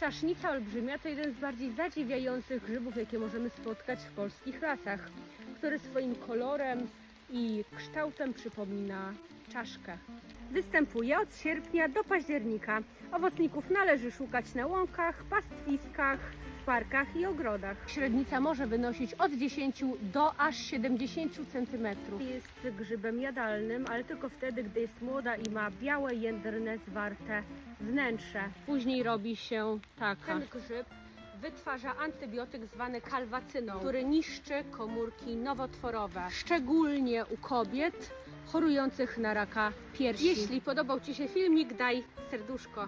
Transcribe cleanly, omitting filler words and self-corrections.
Czasznica olbrzymia to jeden z bardziej zadziwiających grzybów, jakie możemy spotkać w polskich lasach, który swoim kolorem i kształtem przypomina czaszkę. Występuje od sierpnia do października. Owocników należy szukać na łąkach, pastwiskach, w parkach i ogrodach. Średnica może wynosić od 10 do aż 70 cm. Jest grzybem jadalnym, ale tylko wtedy, gdy jest młoda i ma białe, jędrne, zwarte wnętrze. Później robi się taka. Ten grzyb wytwarza antybiotyk zwany kalwacyną, który niszczy komórki nowotworowe, szczególnie u kobiet chorujących na raka piersi. Jeśli podobał Ci się filmik, daj serduszko.